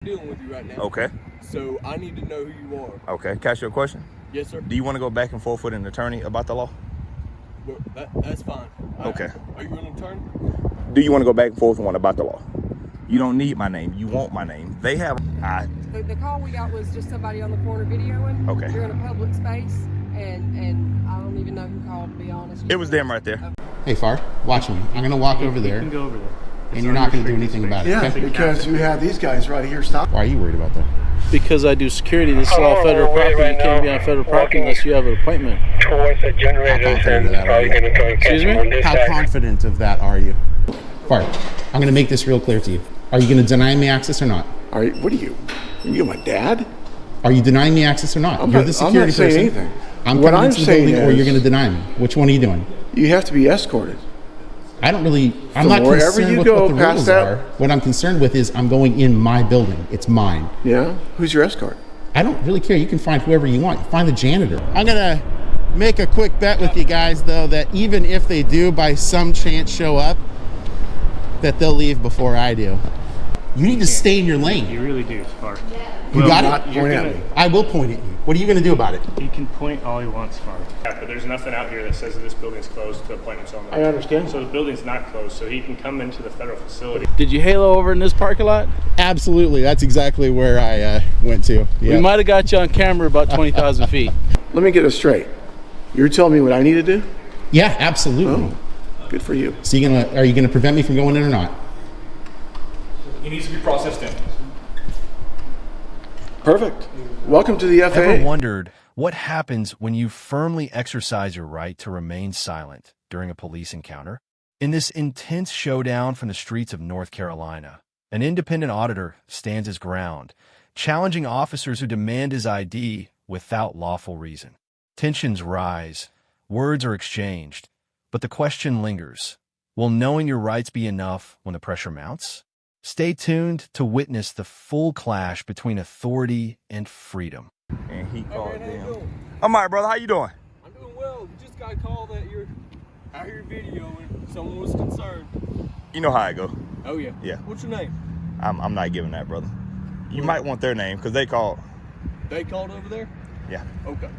Dealing with you right now. Okay. So I need to know who you are. Okay. Can I ask you a question? Yes, sir. Do you want to go back and forth with an attorney about the law? Well, that's fine. Okay. Are you an attorney? Do you want to go back and forth with one about the law? You don't need my name. You want my name. They have. The call we got was just somebody on the corner videoing. Okay. You're in a public space, and I don't even know who called, to be honest. It was them right there. Okay. Hey, Far, watch me. I'm going to walk over there. You can go over there. And you're not going to do anything about it. Yeah, Okay? because you have these guys right here stop. Why are you worried about that? Because I do security. This is all federal property. You can't be on federal property unless you have an appointment. Towards the generator. How confident of that are you? Excuse me? How confident of that are you? Far, I'm going to make this real clear to you. Are you going to deny me access or not? All right, what are you? Are you my dad? Are you denying me access or not? You're the security I'm not saying person. anything. I'm What coming I'm into the saying building, or is- you're going to deny me. Which one are you doing? You have to be escorted. I'm From not wherever concerned you with go what the past rules that- are. What I'm concerned with is I'm going in my building. It's mine. Yeah? Who's your escort? I don't really care. You can find whoever you want. Find the janitor. I'm going to make a quick bet with you guys, though, that even if they do by some chance show up, that they'll leave before I do. You need to stay in your lane. You really do, Far. You got Not it? point at me. I will point at you. What are you going to do about it? He can point all he wants, Far. Yeah, but there's nothing out here that says that this building's closed to appointments only. I understand. So the building's not closed, so he can come into the federal facility. Did you halo over in this parking lot? Absolutely. That's exactly where I went to. We Yep. might have got you on camera about 20,000 feet. Let me get this straight. You're telling me what I need to do? Yeah, absolutely. Oh, good for you. So are you gonna prevent me from going in or not? He needs to be processed in. Perfect. Welcome to the FAA. Ever wondered what happens when you firmly exercise your right to remain silent during a police encounter? In this intense showdown from the streets of North Carolina, an independent auditor stands his ground, challenging officers who demand his ID without lawful reason. Tensions rise, words are exchanged, but the question lingers. Will knowing your rights be enough when the pressure mounts? Stay tuned to witness the full clash between authority and freedom. And he called man, how you them. doing? I'm all right, brother. How you doing? I'm doing well. We just got a call that you're out here videoing. Someone was concerned. You know how I go. Oh, yeah. Yeah. What's your name? I'm not giving that, brother. You might want their name because they called. They called over there? Yeah, Okay.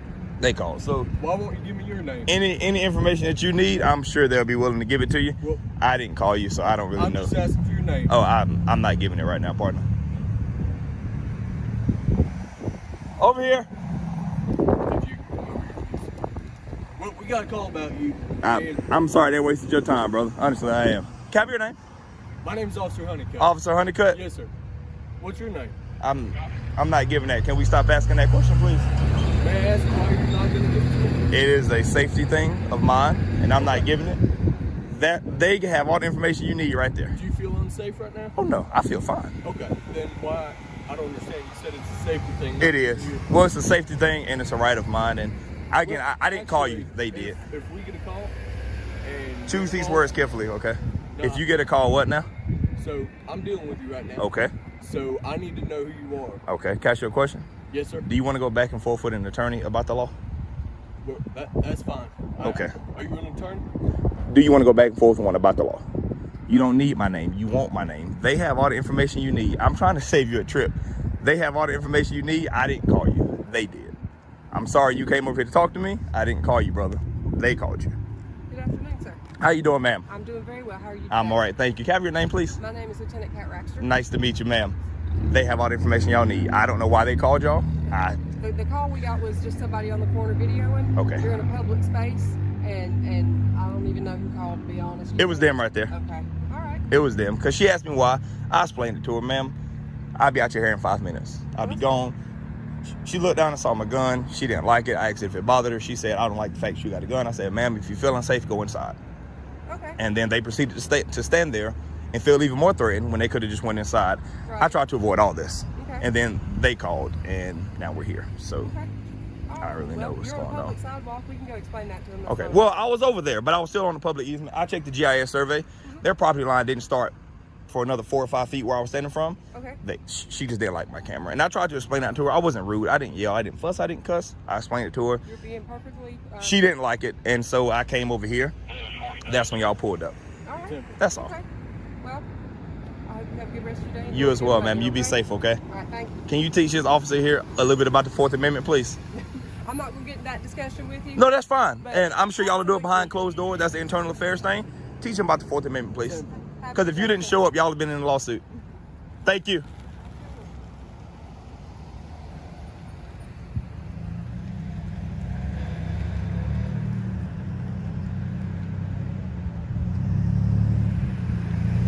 they called. So Why won't you give me your name? any information that you need, I'm sure they'll be willing to give it to you. Well, I didn't call you, so I don't really I'm know. just asking for your name. Oh, I'm not giving it right now, partner. Over here. Did you come over here, please? Well, we got a call about you. and I'm sorry they wasted your time, brother. Honestly, I am. Can I have your name? my name's Officer Honeycutt. Officer Honeycutt? Yes, sir. What's your name? I'm not giving that. Can we stop asking that question, please? May I ask why you're not going to give it to me? It is a safety thing of mine, and I'm not giving it. That they have all the information you need right there. Do you feel unsafe right now? Oh no, I feel fine. Okay. Then why? I don't understand. You said it's a safety thing. It is. Well, it's a safety thing, and it's a right of mine. And again, I didn't call you. They did. If we get a call and Choose these words carefully, okay? If you get a call, what now? So I'm dealing with you right now. Okay. So I need to know who you are. Okay. Can I ask you a question? Yes, sir. Do you want to go back and forth with an attorney about the law? Well, that's fine. Okay. Are you an attorney? Do you want to go back and forth with one about the law? You don't need my name. You want my name. They have all the information you need. I'm trying to save you a trip. They have all the information you need. I didn't call you. They did. I'm sorry you came over here to talk to me. I didn't call you, brother. They called you. Good afternoon, sir. How you doing, ma'am? I'm doing very well. How are you today? I'm all right. Thank you. Can I have your name, please? My name is Lieutenant Kat Raxter. Nice to meet you, ma'am. They have all the information y'all need. I don't know why they called y'all. The call we got was just somebody on the corner videoing. Okay. You're in a public space, and I don't even know who called, to be honest. It was them right there. Okay. All right. It was them. Because she asked me why. I explained it to her, ma'am. I'll be out your hair in 5 minutes. I'll be gone. She looked down and saw my gun. She didn't like it. I asked if it bothered her. She said, I don't like the fact you got a gun. I said, ma'am, if you feel unsafe, go inside. Okay. And then they proceeded to stand there and feel even more threatened when they could have just went inside. Right. I tried to avoid all this. Okay. And then they called, and now we're here. So Okay. All right. I really know what's you're going on a on. public sidewalk. We can go explain that to them. That's Okay. fine. Well, I was over there, but I was still on the public easement. I checked the GIS survey. Their property line didn't start for another 4 or 5 feet where I was standing from. Okay. She just didn't like my camera. And I tried to explain that to her. I wasn't rude. I didn't yell. I didn't fuss. I didn't cuss. I explained it to her. You're being perfectly... She didn't like it. And so I came over here. That's when y'all pulled up. All right. That's all. Okay. Well, Have a good rest of your day. You as well, ma'am. Everybody, You be okay? safe, okay? All right, thank you. Can you teach this officer here a little bit about the Fourth Amendment, please? I'm not going to get in that discussion with you. No, that's fine. But- And I'm sure y'all will do it behind closed doors. That's the internal affairs thing. Teach him about the Fourth Amendment, please. Because if you didn't show up, y'all have been in a lawsuit. Thank you.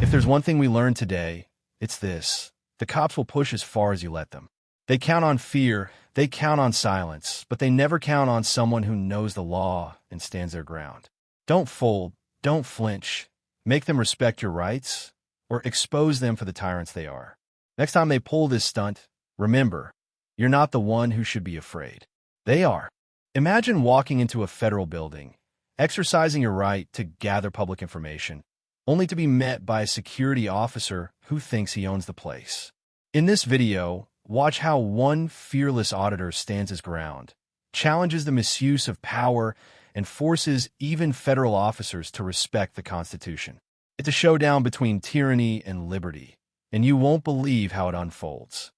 If there's one thing we learned today, it's this. The cops will push as far as you let them. They count on fear, they count on silence, but they never count on someone who knows the law and stands their ground. Don't fold, don't flinch. Make them respect your rights, or expose them for the tyrants they are. Next time they pull this stunt, remember, you're not the one who should be afraid. They are. Imagine walking into a federal building, exercising your right to gather public information, only to be met by a security officer who thinks he owns the place. In this video, watch how one fearless auditor stands his ground, challenges the misuse of power, and forces even federal officers to respect the Constitution. It's a showdown between tyranny and liberty, and you won't believe how it unfolds.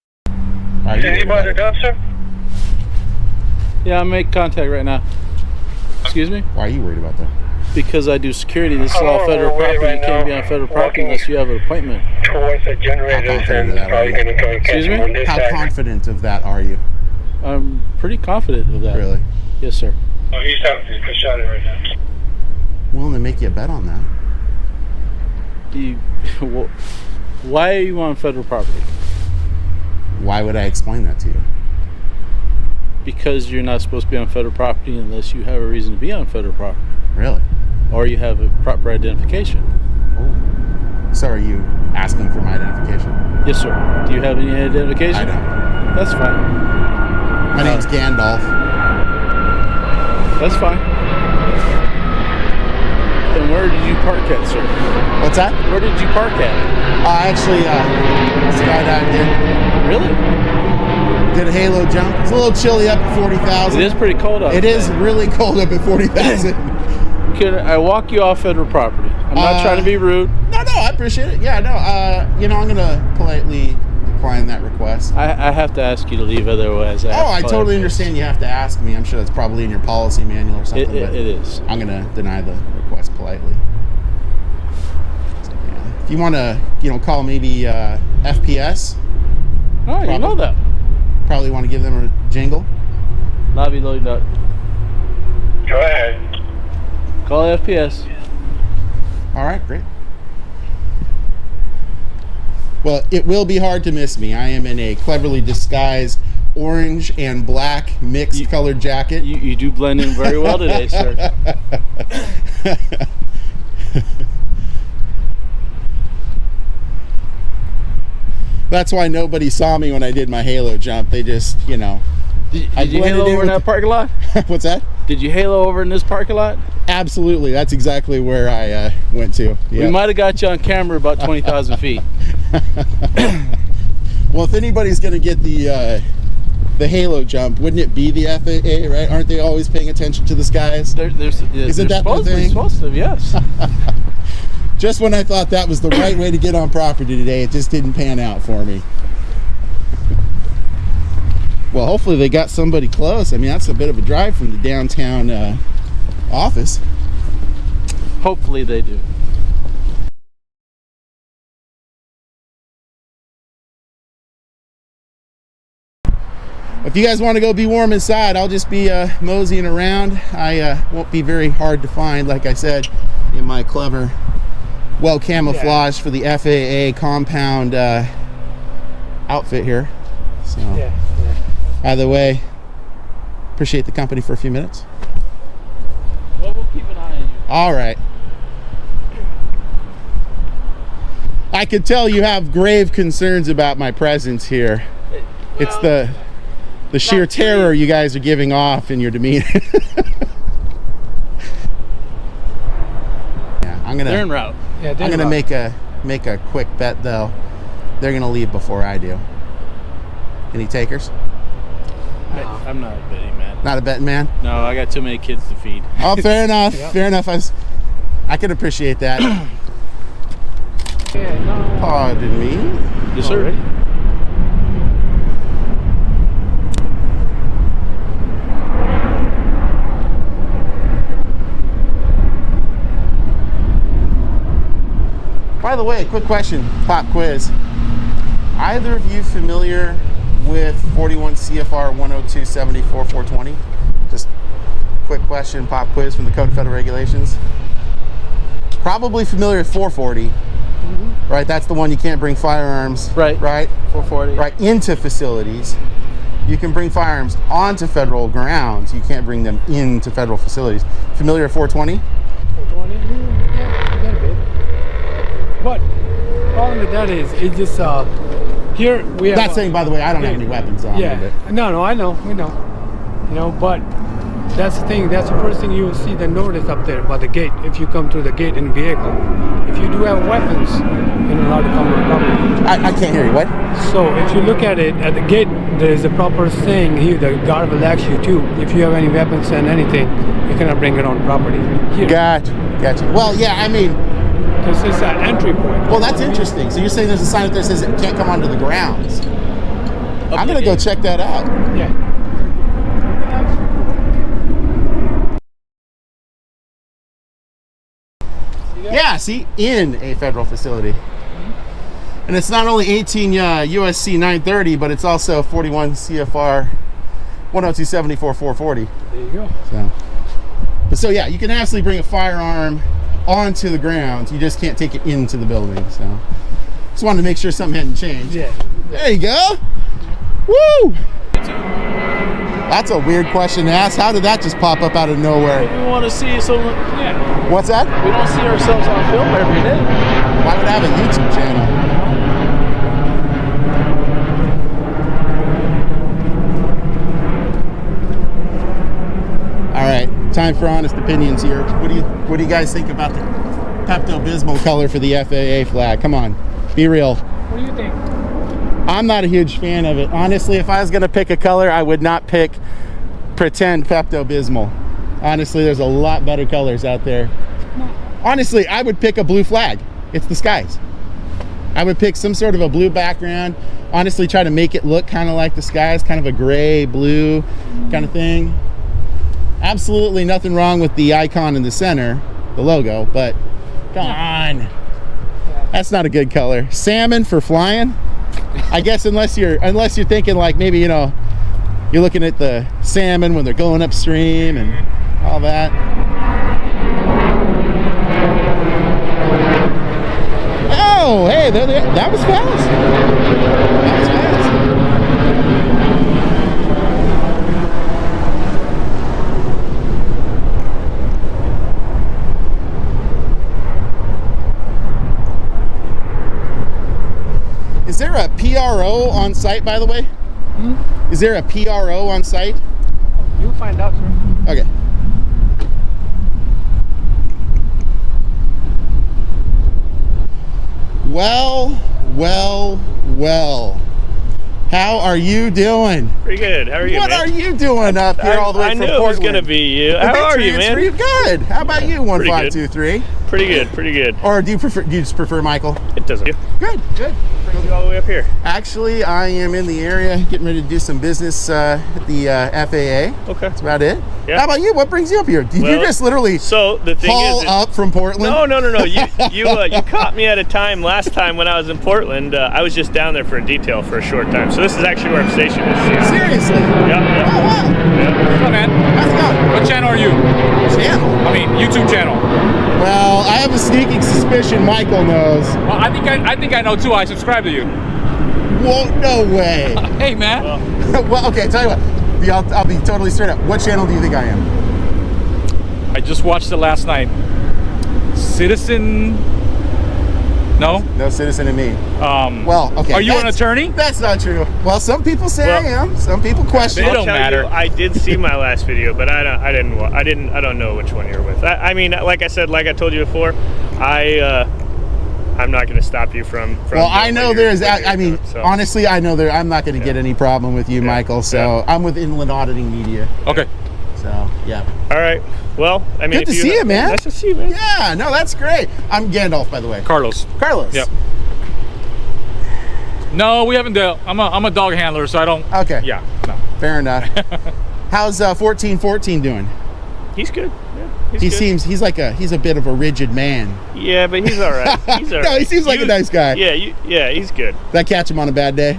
Anybody to go, sir? Yeah, I'm making contact right now. Excuse me? Why are you worried about that? Because I do security. This is all federal property. You can't be on federal property unless you have an appointment. Towards the generators and probably going to catch Excuse me? them on this How side. confident of that are you? I'm pretty confident of that. Really? Yes, sir. Oh, he's having to shot it right now. Willing to make you a bet on that? Why are you on federal property? Why would I explain that to you? Because you're not supposed to be on federal property unless you have a reason to be on federal property. Really? Or you have a proper identification. Oh. So are you asking for my identification? Yes, sir. Do you have any identification? I don't. That's fine. My name's Gandalf. That's fine. Then where did you park at, sir? What's that? Where did you park at? I actually skydived in. Really? Did a halo jump. It's a little chilly up at 40,000. It is pretty cold out It there. is really cold up at 40,000. Can I walk you off federal property? I'm not trying to be rude. No, I appreciate it. Yeah, no, I'm going to politely decline that request. I have to ask you to leave, otherwise I totally understand you have to ask me. I'm sure that's probably in your policy manual or something. It is. I'm going to deny the request politely. Yeah. If you want to, call maybe FPS. Oh, you know that. Probably want to give them a jingle. Lobby loading up. Go ahead. Call FPS. All right, great. Well, it will be hard to miss me. I am in a cleverly disguised orange and black mixed colored jacket. You do blend in very well today, sir. That's why nobody saw me when I did my halo jump. They just, Did you halo over in that parking lot? What's that? Did you halo over in this parking lot? Absolutely. That's exactly where I went to. We Yep. might have got you on camera about 20,000 feet. Well, if anybody's going to get the halo jump, wouldn't it be the FAA, right? Aren't they always paying attention to the skies? Isn't that the thing? Supposed to, yes. Just when I thought that was the right way to get on property today, it just didn't pan out for me. Well, hopefully they got somebody close. I mean, that's a bit of a drive from the downtown office. Hopefully they do. If you guys want to go be warm inside, I'll just be moseying around. I won't be very hard to find, like I said, in my clever, well camouflaged for the FAA compound outfit here. So, either way, appreciate the company for a few minutes. Well, we'll keep an eye on you. All right. I could tell you have grave concerns about my presence here. It's the sheer terror you guys are giving off in your demeanor. Yeah, They're en route. I'm gonna make a quick bet though. They're gonna leave before I do. Any takers? I'm not a betting man. Not a betting man? No, I got too many kids to feed. Oh, fair enough. Fair enough. I can appreciate that. Pardon me. Yes, sir. By the way, quick question, pop quiz. Either of you familiar with 41 CFR 102-74-420? Just quick question, pop quiz from the Code of Federal Regulations. Probably familiar with 440, right? That's the one you can't bring firearms, right? 440. Right, into facilities. You can bring firearms onto federal grounds. You can't bring them into federal facilities. Familiar with 420? 420? Yeah, a little bit. But problem with that is, it's just here we have. Not saying, by the way, I don't have any weapons on me. Yeah, no, I know, we know. You know, but that's the thing. That's the first thing you will see, the notice up there by the gate. If you come to the gate in vehicle, if you do have weapons, you're not allowed to come on the property. I can't hear you. What? So if you look at it at the gate, there is a proper saying here. The guard will ask you too. If you have any weapons and anything, you cannot bring it on property. Here. Gotcha. Well, yeah, I mean, this is an entry point. Well, that's interesting. So you're saying there's a sign up there that says it can't come onto the grounds. I'm gonna go check that out. Yeah. Yeah, see, in a federal facility. And it's not only 18 USC 930, but it's also 41 CFR 102-74-440. There you go. So yeah, you can absolutely bring a firearm onto the grounds. You just can't take it into the building. So just wanted to make sure something hadn't changed. Yeah. There you go. Woo! That's a weird question to ask. How did that just pop up out of nowhere? We want to see someone. Yeah. What's that? We don't see ourselves on film every day. Why would I have a YouTube channel? All right, time for honest opinions here. What do you guys think about the Pepto-Bismol color for the FAA flag? Come on, be real. What do you think? I'm not a huge fan of it. Honestly, if I was gonna pick a color, I would not pick pretend Pepto-Bismol. Honestly, there's a lot better colors out there. Honestly, I would pick a blue flag. It's the skies. I would pick some sort of a blue background. Honestly, try to make it look kind of like the skies, kind of a gray, blue kind of thing. Absolutely nothing wrong with the icon in the center, the logo, but come on. That's not a good color. Salmon for flying? I guess unless you're thinking like maybe, you know, you're looking at the salmon when they're going upstream and all that. Oh, hey, that was fast. That was fast. Is there a PRO on site, by the way? Is there a PRO on site? You'll find out, sir. Okay. Well. How are you doing? Pretty good. How are you, What man? are you doing up here all the way I from knew Portland? it was going to be you. How are you, man? Good. How about you, 1523? Pretty good. Or do you just prefer Michael? It doesn't. Good. Brings you all the way up here. Actually, I am in the area getting ready to do some business at the FAA. Okay. That's about it. Yeah. How about you? What brings you up here? Did you just literally so the thing haul is, up from Portland? No. You caught me at a time last time when I was in Portland. I was just down there for a detail for a short time. So this is actually where I'm stationed. Seriously? Yeah. Oh, wow. Yeah. What's up, man? How's it going? What channel are you? Channel? I mean, YouTube channel. Well, I have a sneaking suspicion Michael knows. Well, I think I know too. I subscribe to you. Whoa, no way. Hey, man. Well, okay, tell you what. I'll be totally straight up. What channel do you think I am? I just watched it last night. Citizen. No? No Citizen and me. Well, okay. Are you an attorney? That's not true. Well, some people say I am. Some people question. It don't matter. I did see my last video, but I don't know which one you're with. I mean, like I told you before, I'm not going to stop you from well, I know there's. I mean, honestly, I know I'm not going to get any problem with you, Michael. So I'm with Inland Auditing Media. Okay. So yeah. All right. Well, I mean, good to see you, man. Nice to see you, man. Yeah. No, that's great. I'm Gandalf, by the way. Carlos. Yep. No, we haven't dealt. I'm a dog handler, so I don't. Okay. Yeah. No. Fair enough. How's 1414 doing? He's good. Yeah, He good. seems he's a bit of a rigid man. Yeah, but he's all right. He's all right. No, he seems like a nice guy. Yeah, yeah, he's good. Did I catch him on a bad day?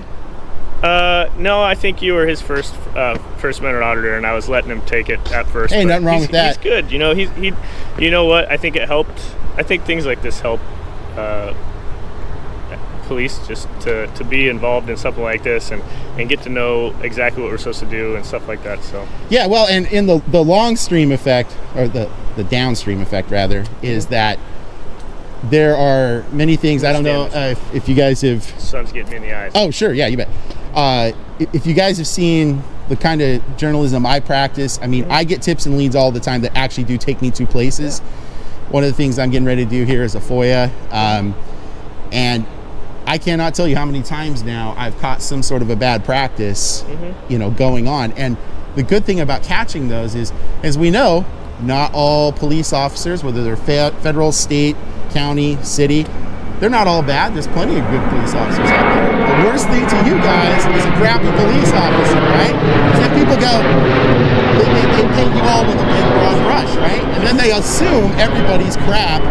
No, I think you were his first Amendment Auditor, and I was letting him take it at first. Hey, but nothing wrong with that. He's good. You know, he. You know what? I think it helped. I think things like this help police just to be involved in something like this and get to know exactly what we're supposed to do and stuff like that. So Yeah, well, and in the long stream effect, or the downstream effect rather, is that there are many things. I don't know if you guys have. Sun's getting me in the eyes. Oh, sure, yeah, you bet. If you guys have seen the kind of journalism I practice, I mean, I get tips and leads all the time that actually do take me to places. One of the things I'm getting ready to do here is a FOIA, and I cannot tell you how many times now I've caught some sort of a bad practice, you know, going on. And the good thing about catching those is, as we know, not all police officers, whether they're federal, state, county, city, they're not all bad. There's plenty of good police officers out there. The worst thing to you guys is a crappy police officer, right? Because then people go, they paint you all with a big broad brush, right? And then they assume everybody's crap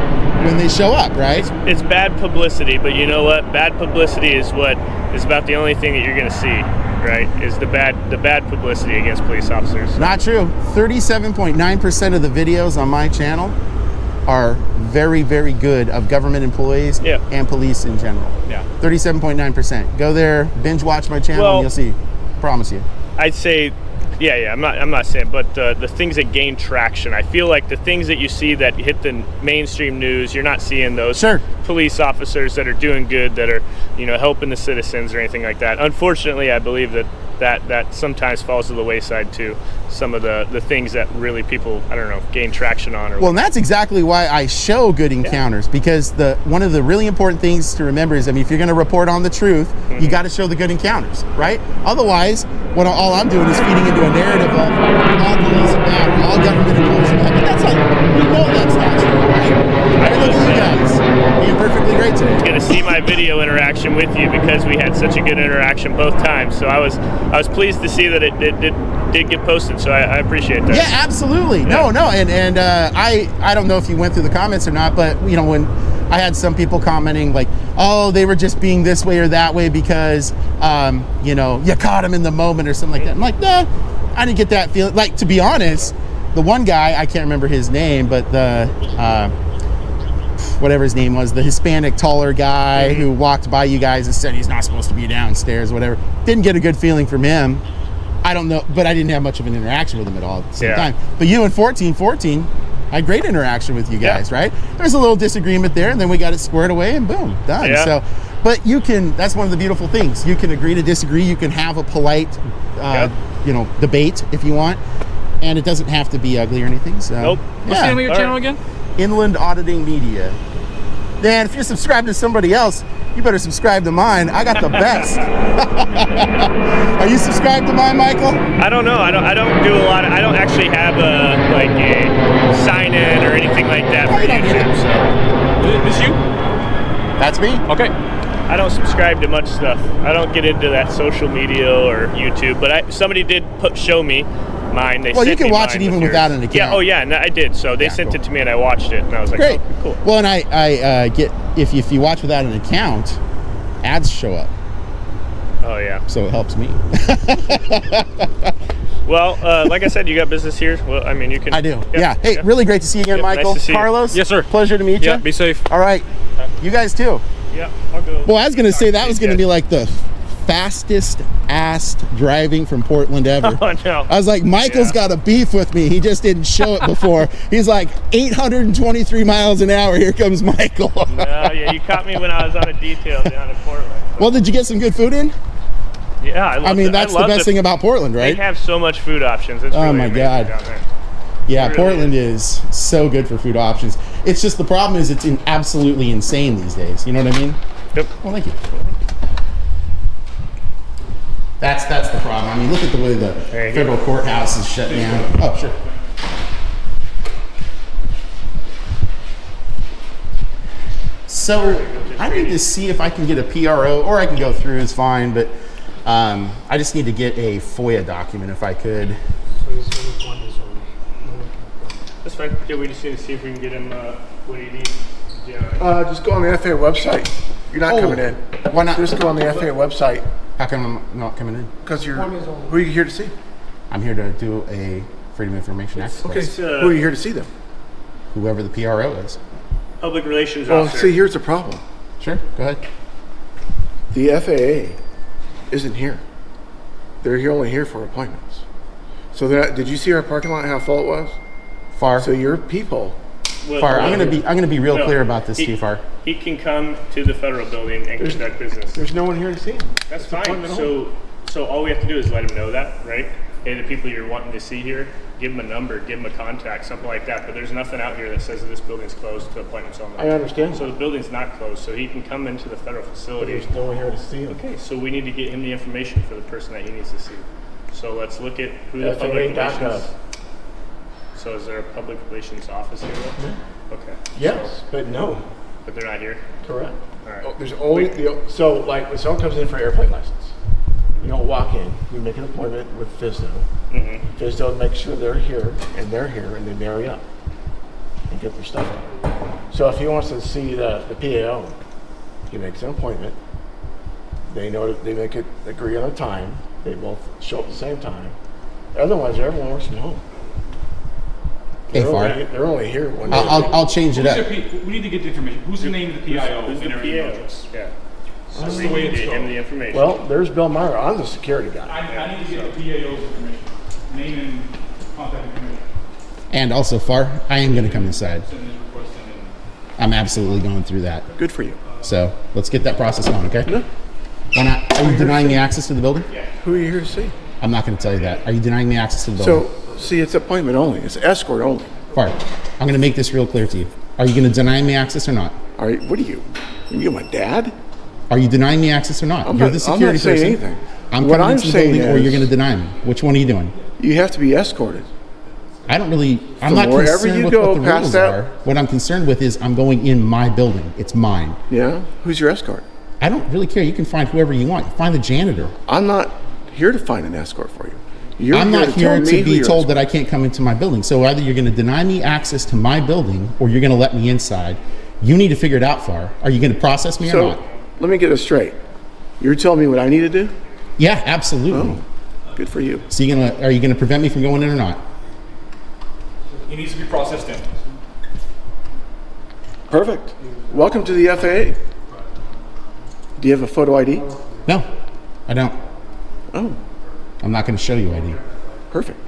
when they show up, right? It's bad publicity, but you know what? Bad publicity is about the only thing that you're going to see, right? Is the bad publicity against police officers. Not true. 37.9% of the videos on my channel are very, very good of government employees and police in general. Yeah. 37.9%. Go there, binge watch my channel, and you'll see. Promise you. I'd say, yeah. I'm not saying, but the things that gain traction, I feel like the things that you see that hit the mainstream news, you're not seeing those police officers that are doing good, that are, you know, helping the citizens or anything like that. Unfortunately, I believe that sometimes falls to the wayside too. Some of the things that really people, I don't know, gain traction on. Well, and that's exactly why I show good encounters, because one of the really important things to remember is, I mean, if you're going to report on the truth, you got to show the good encounters, right? Otherwise, all I'm doing is feeding into a narrative of all police are bad, or all government employees are bad. But that's not, we know that's not true, right? I mean, look at you guys being perfectly great today. Going to see my video interaction with you because we had such a good interaction both times. So I was pleased to see that it did get posted. So I appreciate that. Yeah, absolutely. Yeah. No, and I don't know if you went through the comments or not, but you know, when I had some people commenting like, oh, they were just being this way or that way because you know, you caught them in the moment or something like that. I'm like, nah, I didn't get that feeling. Like, to be honest, the one guy, I can't remember his name, but the whatever his name was, the Hispanic taller guy who walked by you guys and said he's not supposed to be downstairs, whatever. Didn't get a good feeling from him. I don't know, but I didn't have much of an interaction with him at all at the same time. But you and 1414 had great interaction with you guys, right? There's a little disagreement there, and then we got it squared away, and boom, done. Yeah. So, but you can, that's one of the beautiful things. You can agree to disagree. You can have a polite, you know, debate if you want, and it doesn't have to be ugly or anything. So, nope. What's the name of your channel again? Inland Auditing Media. Dan, if you're subscribed to somebody else, you better subscribe to mine. I got the best. Are you subscribed to mine, Michael? I don't know. I don't do a lot. I don't actually have a sign in or anything like that for YouTube. So Is you? That's me. Okay. I don't subscribe to much stuff. I don't get into that social media or YouTube. But somebody did show me mine. Well, you can watch it even without an account. Yeah. Oh, yeah. And I did. So they sent it to me, and I watched it, and I was like, great. Oh, cool. Well, and I get if you watch without an account, ads show up. Oh yeah. So it helps me. Well, like I said, you got business here. Well, I mean, you can. I do. Yeah. Hey, really great to see you again, Michael. Nice to see you. Carlos. Yes, sir. Pleasure to meet you. Yeah. Be safe. All right. You guys too. Yeah. I'll go. Well, I was going to say that was going to be like the fastest ass driving from Portland ever. Oh, no. I was like, Michael's got a beef with me. He just didn't show it before. He's like 823 miles an hour. Here comes Michael. Yeah, you caught me when I was on a detail down in Portland. Well, did you get some good food in? Yeah, I mean, that's the best thing about Portland, right? They have so much food options. It's really my God. down there. Yeah, really Portland is so good for food options. It's just the problem is it's absolutely insane these days. You know what I mean? Yep. Well, thank you. That's the problem. I mean, look at the way the federal courthouse is shut down. Oh, sure. So I need to see if I can get a PRO, or I can go through, it's fine, but I just need to get a FOIA document if I could. That's fine. Yeah, we just need to see if we can get him what he needs. Yeah. Just go on the FAA website. You're not coming in. Why not? Just go on the FAA website. How come I'm not coming in? Because you're. Who are you here to see? I'm here to do a Freedom of Information Act. Okay. Who are you here to see then? Whoever the PRO is. Public relations Well, officer. see, here's the problem. Sure, go ahead. The FAA isn't here. They're only here for appointments. So did you see our parking lot? How full it was? Far. So your people. Far. I'm gonna be real clear about this, Chief Far. He can come to the federal building and conduct business. There's no one here to see him. That's fine. So all we have to do is let him know that, right? Hey, the people you're wanting to see here, give them a number, give them a contact, something like that. But there's nothing out here that says that this building's closed to appointments only. I understand. So the building's not closed, so he can come into the federal facility. There's no one here to see him. Okay, so we need to get him the information for the person that he needs to see. So let's look at who the public relations. So is there a public relations office here? Okay. Yes, but no. But they're not here? Correct. All right. There's only so like when someone comes in for airplane license, you don't walk in. You make an appointment with FSDO. Mm-hmm. FSDO makes sure they're here, and they marry up and get their stuff out. So if he wants to see the PAO, he makes an appointment. They know that they make it agree on a time. They both show up at the same time. Otherwise, everyone works from home. They're only here when I'll change it up. We need to get the information. Who's the name of the PIO? Who's the PIO? Yeah. So That's we the way need to it's get him going. the information. Well, there's Bill Meyer. I'm the security guy. I need to get the PIO's information. Name and contact information. And also, Far, I am going to come inside. I'm absolutely going through that. Good for you. So let's get that process going, okay? No. Why not? Are you denying me access to the building? Yeah. Who are you here to see? I'm not going to tell you that. Are you denying me access to the building? So, see, it's appointment only. It's escort only. Far, I'm going to make this real clear to you. Are you going to deny me access or not? All right, what are you? Are you my dad? Are you denying me access or not? You're the security I'm not saying person. anything. I'm What coming I'm into the saying building, or you're is- going to deny me. Which one are you doing? You have to be escorted. I'm From not wherever concerned you with go what the past rules that- are. What I'm concerned with is I'm going in my building. It's mine. Yeah? Who's your escort? I don't really care. You can find whoever you want. Find the janitor. I'm not here to find an escort for you. You're I'm not here tell me to who be your told escort- that I can't come into my building. So either you're going to deny me access to my building or you're going to let me inside. You need to figure it out, Far. Are you going to process me or So, not? let me get this straight. You're telling me what I need to do? Yeah, absolutely. Oh, good for you. So are you going to prevent me from going in or not? He needs to be processed in. Perfect. Welcome to the FAA. Do you have a photo ID? No, I don't. Oh, I'm not going to show you ID. perfect.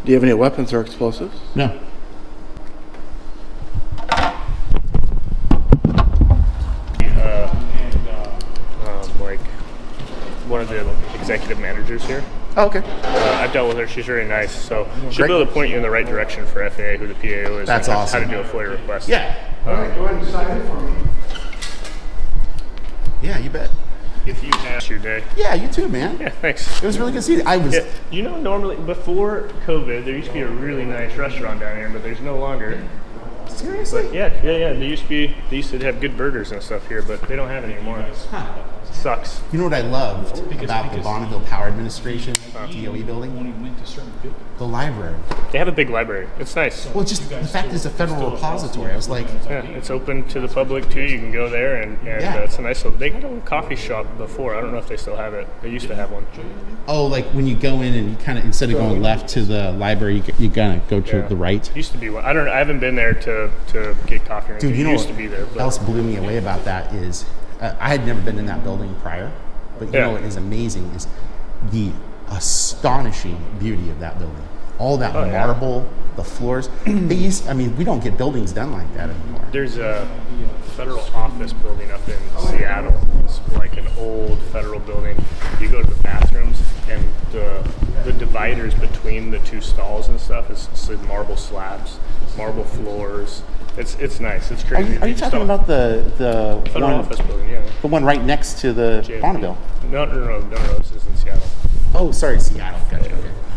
Do you have any weapons or explosives? No. Like one of the executive managers here. Oh, okay. I've dealt with her. She's very nice. So she'll be able to point you in the right direction for FAA, who the PAO is. That's and awesome. How to do a FOIA request. Yeah. All right, go ahead and sign in for me. Yeah, you bet. If you have your day. Yeah, you too, man. Yeah, thanks. It was really good to see you. I was. Yeah, you know, normally before COVID, there used to be a really nice restaurant down here, but there's no longer. Seriously? Yeah. They used to have good burgers and stuff here, but they don't have it anymore. Huh. Sucks. You know what I loved about the Bonneville Power Administration DOE building? The library. They have a big library. It's nice. Well, just the fact it's a federal repository. I was like, Yeah, it's open to the public too. You can go there, and Yeah. it's a nice little. They had a little coffee shop before. I don't know if they still have it. They used to have one. oh, like when you go in and you kind of, instead of going left to the library, you kind of go to Yeah. the right. Used to be one. I haven't been there to get coffee or anything. Dude, you know it used what to be there. But else blew me away about that is I had never been in that building prior, but you Yeah. know what is amazing is the astonishing beauty of that building. All that Oh, yeah. marble, the floors. We don't get buildings done like that anymore. There's a federal office building up in Seattle. It's like an old federal building. You go to the bathrooms, and the dividers between the two stalls and stuff is marble slabs, marble floors. It's nice. It's crazy. Are you talking about the federal one, office building? Yeah. the one right next to the JFK. Bonneville? No. This is in Seattle. Oh, sorry, Seattle. Gotcha.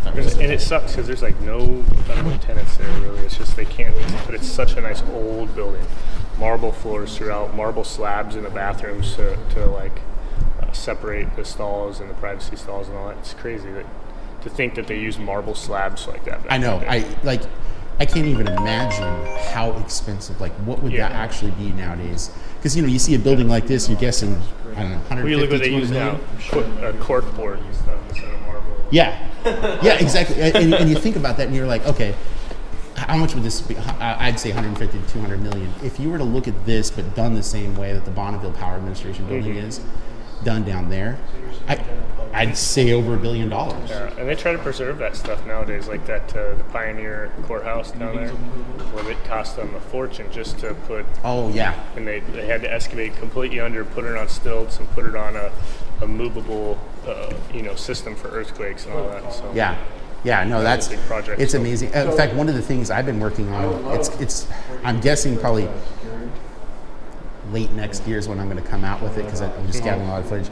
Okay. And it sucks because there's like no federal tenants there really. It's just they can't. But it's such a nice old building. marble floors throughout, marble slabs in the bathrooms to like separate the stalls and the privacy stalls and all that. It's crazy to think that they use marble slabs like that. I know. I can't even imagine how expensive. Like, what would that actually be nowadays? Because you see a building like this, you're guessing, I don't know, 150, 200 million. A cork board and stuff instead of marble. Yeah, yeah, exactly. And you think about that, and you're like, okay, how much would this be? I'd say 150 to 200 million. If you were to look at this, but done the same way that the Bonneville Power Administration building is done down there, I'd say over $1 billion. Yeah, and they try to preserve that stuff nowadays, like that the Pioneer Courthouse down there, where it cost them a fortune just to put. Oh yeah. And they had to excavate completely under, put it on stilts, and put it on a movable, system for earthquakes and all that. So yeah. Yeah, no, that's a big project. It's amazing. In fact, one of the things I've been working on, it's I'm guessing probably late next year is when I'm going to come out with it, because I'm just gathering a lot of footage,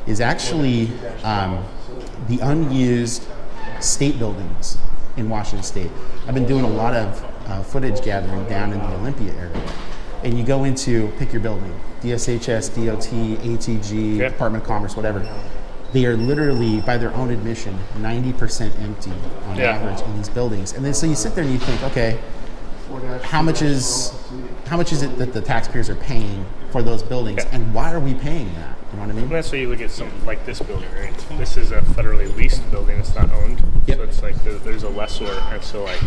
is actually the unused state buildings in Washington State. I've been doing a lot of footage gathering down in the Olympia area. And you go into, pick your building, DSHS, DOT, ATG, Department of Commerce, whatever. They are literally, by their own admission, 90% empty on average in these buildings. And then so you sit there and you think, okay, how much is it that the taxpayers are paying for those buildings, and why are we paying that? You know what I mean? And that's why you look at something like this building, right? This is a federally leased building; it's not owned. Yep. So it's like there's a lessor, and so like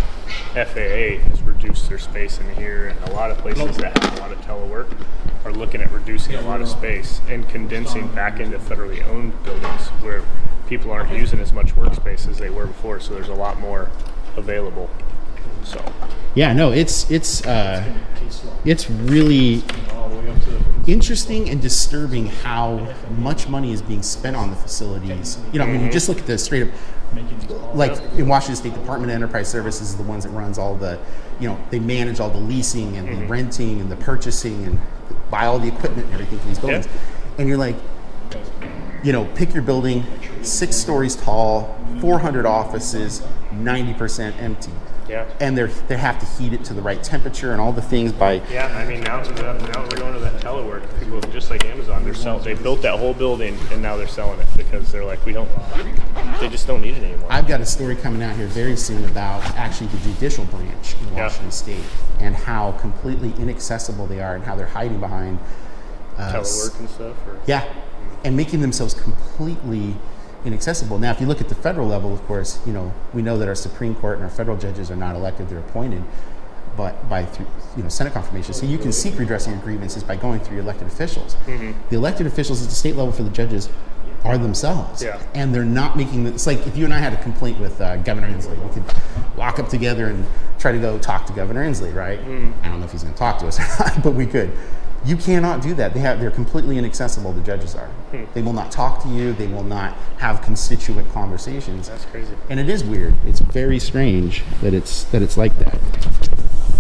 FAA has reduced their space in here, and a lot of places that have a lot of telework are looking at reducing a lot of space and condensing back into federally owned buildings where people aren't using as much workspace as they were before. So there's a lot more available. So yeah, no, it's really interesting and disturbing how much money is being spent on the facilities. When you just look at the straight up, like in Washington State Department of Enterprise Services is the ones that runs all the, they manage all the leasing and the renting and the purchasing and buy all the equipment and everything for these buildings. And you're like, pick your building, 6 stories tall, 400 offices, 90% empty. Yeah. And they have to heat it to the right temperature and all the things by. Yeah, I mean now we're going to that telework. People just like Amazon, they built that whole building and now they're selling it because they're like they just don't need it anymore. I've got a story coming out here very soon about actually the judicial branch in Washington State and how completely inaccessible they are and how they're hiding behind telework and stuff. And making themselves completely inaccessible. Now, if you look at the federal level, of course, we know that our Supreme Court and our federal judges are not elected; they're appointed, but through Senate confirmation. So you can seek redressing your grievances by going through your elected officials. The elected officials at the state level for the judges are themselves, and they're not making. It's like if you and I had a complaint with Governor Inslee, we could walk up together and try to go talk to Governor Inslee, right? I don't know if he's going to talk to us, but we could. You cannot do that. They're completely inaccessible. The judges are. They will not talk to you. They will not have constituent conversations. That's crazy. And it is weird. It's very strange that it's like that.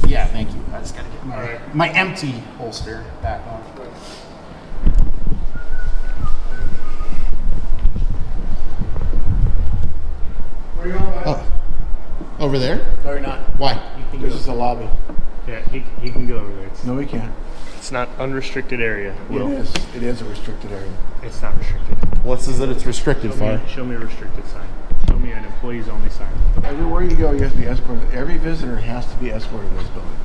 Yeah, thank you. I just gotta get my empty holster back on. Where are you going? Oh, over there? No, you're not. Why? This is the lobby. Yeah, he can go over there. No, he can't. It's not unrestricted area. It is. It is a restricted area. It's not restricted. What says that it's restricted for? Show me a restricted sign. Show me an employees only sign. Everywhere you go, you have to be escorted. Every visitor has to be escorted in this building.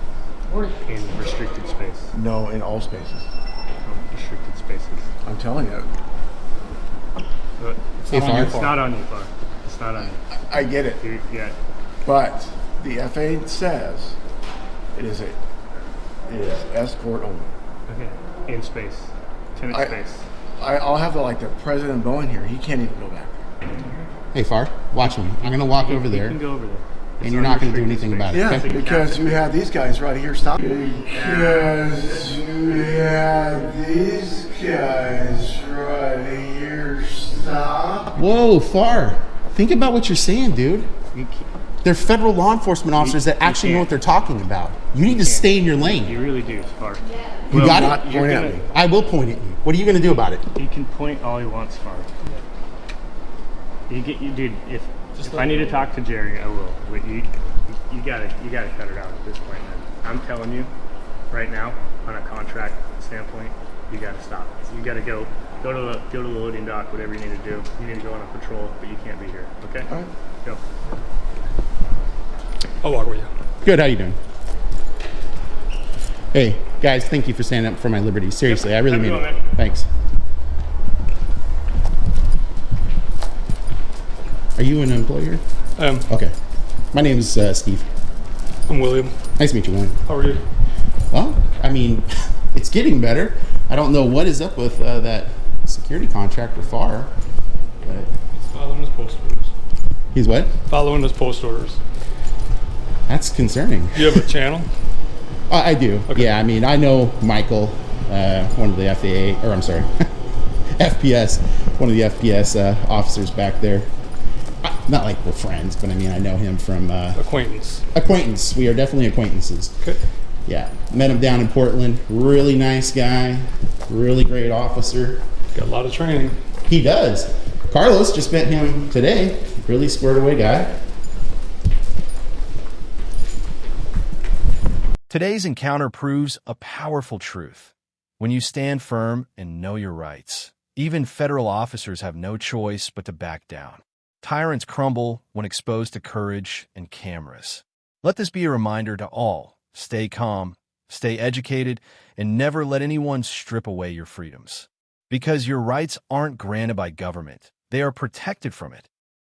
Or in restricted space. No, in all spaces. Restricted spaces. I'm telling you. But it's not on you, Far. It's not on you. I get it. But the FAA says it is escort only. Okay. In space. Tenant space. I'll have the President Bowen here. He can't even go back. Hey, Far, watch me. I'm going to walk over there. You can go over there. And you're not going to do anything about it. Yeah, okay? because you have these guys right here stopping. Because you have these guys right here stop. Whoa, Far. Think about what you're saying, dude. They're federal law enforcement officers that actually know what they're talking about. You need to stay in your lane. You really do, Far. You got it? Point at me. I will point at you. What are you going to do about it? He can point all he wants, Far. Dude. If I need to talk to Jerry, I will. But you gotta cut it out at this point, man. I'm telling you, right now, on a contract standpoint, you got to stop. You got to go to the loading dock, whatever you need to do. You need to go on a patrol, but you can't be here. Okay? All right. Go. I'll walk with you. Good. How you doing? Hey, guys, thank you for standing up for my liberty. Seriously, I really mean it. Thanks. Are you an employer? Okay. My name is Steve. I'm William. Nice to meet you, William. How are you? Well, I mean, it's getting better. I don't know what is up with that security contractor FAR, but He's following his post orders. He's what? Following his post orders. That's concerning. You have a channel? I do. Okay. Yeah, I mean, I know Michael, one of the FAA, or I'm sorry, FPS, one of the FPS officers back there. Not like we're friends, but I mean, I know him from... Acquaintance. Acquaintance. We are definitely acquaintances. Okay. Yeah. Met him down in Portland. Really nice guy. Really great officer. Got a lot of training. He does. Carlos just met him today. Really squared away guy. Today's encounter proves a powerful truth. When you stand firm and know your rights, even federal officers have no choice but to back down. Tyrants crumble when exposed to courage and cameras. Let this be a reminder to all. Stay calm, stay educated, and never let anyone strip away your freedoms. Because your rights aren't granted by government, they are protected from it.